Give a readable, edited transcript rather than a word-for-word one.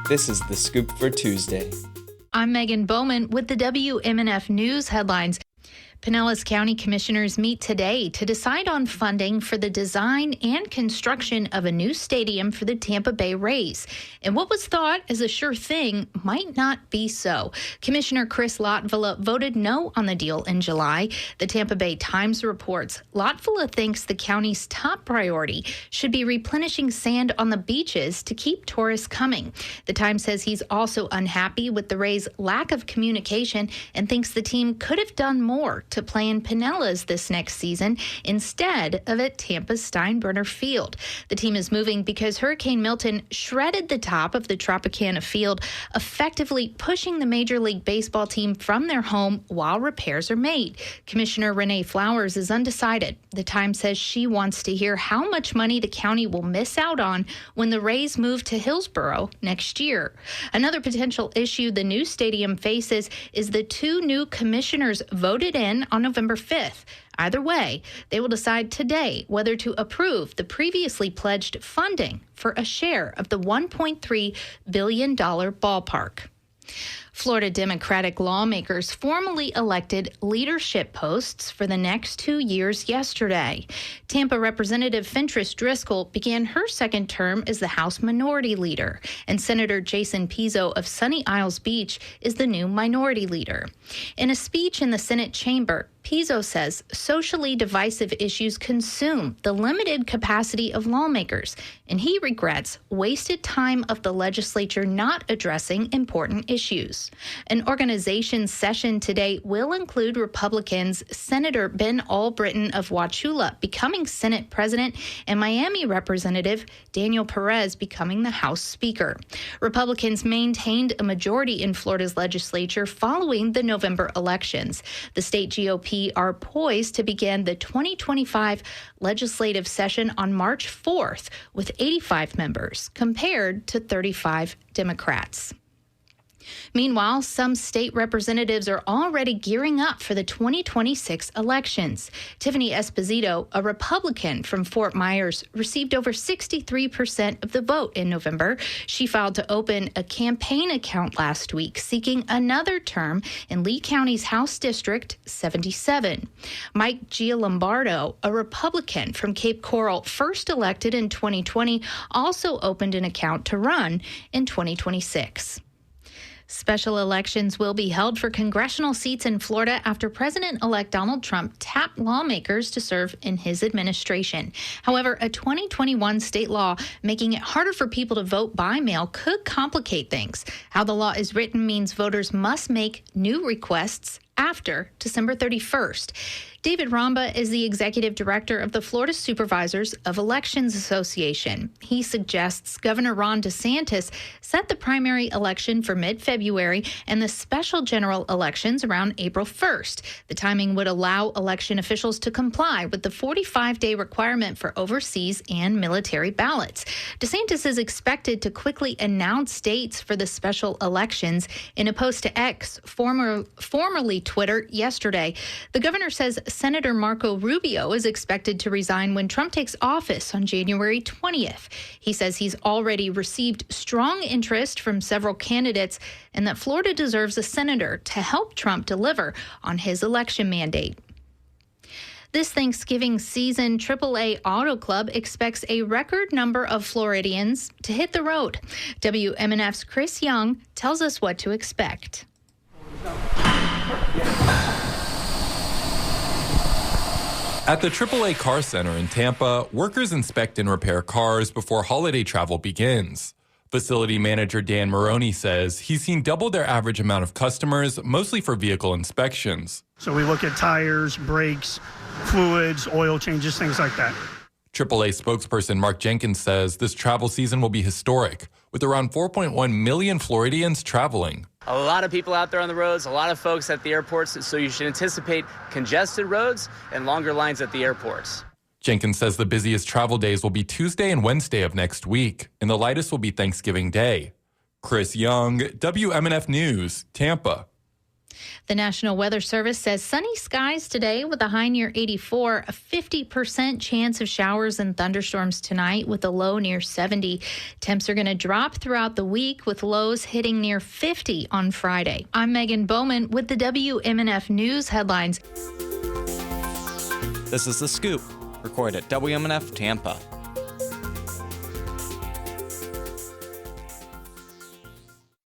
This is The Scoop for Tuesday. I'm Megan Bowman with the WMNF News headlines. Pinellas County Commissioners meet today to decide on funding for the design and construction of a new stadium for the Tampa Bay Rays. And what was thought as a sure thing might not be so. Commissioner Chris Lotvilla voted no on the deal in July. The Tampa Bay Times reports Lotvilla thinks the county's top priority should be replenishing sand on the beaches to keep tourists coming. The Times says he's also unhappy with the Rays' lack of communication and thinks the team could have done more to play in Pinellas this next season instead of at Tampa's Steinbrenner Field. The team is moving because Hurricane Milton shredded the top of the Tropicana Field, effectively pushing the Major League Baseball team from their home while repairs are made. Commissioner Renee Flowers is undecided. The Times says she wants to hear how much money the county will miss out on when the Rays move to Hillsborough next year. Another potential issue the new stadium faces is the two new commissioners voted in on November 5th. Either way, they will decide today whether to approve the previously pledged funding for a share of the $1.3 billion ballpark. Florida Democratic lawmakers formally elected leadership posts for the next 2 years yesterday. Tampa Representative Fentress Driscoll began her second term as the House Minority Leader, and Senator Jason Pizzo of Sunny Isles Beach is the new Minority Leader. In a speech in the Senate chamber, Pizzo says socially divisive issues consume the limited capacity of lawmakers, and he regrets wasted time of the legislature not addressing important issues. An organization session today will include Republicans Senator Ben Albritton of Wauchula becoming Senate President and Miami Representative Daniel Perez becoming the House Speaker. Republicans maintained a majority in Florida's legislature following the November elections. The state GOP are poised to begin the 2025 legislative session on March 4th with 85 members compared to 35 Democrats. Meanwhile, some state representatives are already gearing up for the 2026 elections. Tiffany Esposito, a Republican from Fort Myers, received over 63% of the vote in November. She filed to open a campaign account last week, seeking another term in Lee County's House District 77. Mike Gialombardo, a Republican from Cape Coral, first elected in 2020, also opened an account to run in 2026. Special elections will be held for congressional seats in Florida after President-elect Donald Trump tapped lawmakers to serve in his administration. However, a 2021 state law making it harder for people to vote by mail could complicate things. How the law is written means voters must make new requests after December 31st. David Ramba is the executive director of the Florida Supervisors of Elections Association. He suggests Governor Ron DeSantis set the primary election for mid-February and the special general elections around April 1st. The timing would allow election officials to comply with the 45-day requirement for overseas and military ballots. DeSantis is expected to quickly announce dates for the special elections. In a post to X, formerly Twitter, yesterday, the governor says Senator Marco Rubio is expected to resign when Trump takes office on January 20th. He says he's already received strong interest from several candidates and that Florida deserves a senator to help Trump deliver on his election mandate. This Thanksgiving season, AAA Auto Club expects a record number of Floridians to hit the road. WMNF's Chris Young tells us what to expect. At the AAA Car Center in Tampa, workers inspect and repair cars before holiday travel begins. Facility manager Dan Maroney says he's seen double their average amount of customers, mostly for vehicle inspections. So we look at tires, brakes, fluids, oil changes, things like that. AAA spokesperson Mark Jenkins says this travel season will be historic, with around 4.1 million Floridians traveling. A lot of people out there on the roads, a lot of folks at the airports, so you should anticipate congested roads and longer lines at the airports. Jenkins says the busiest travel days will be Tuesday and Wednesday of next week, and the lightest will be Thanksgiving Day. Chris Young, WMNF News, Tampa. The National Weather Service says sunny skies today with a high near 84, a 50% chance of showers and thunderstorms tonight with a low near 70. Temps are going to drop throughout the week with lows hitting near 50 on Friday. I'm Megan Bowman with the WMNF News headlines. This is The Scoop, recorded at WMNF Tampa.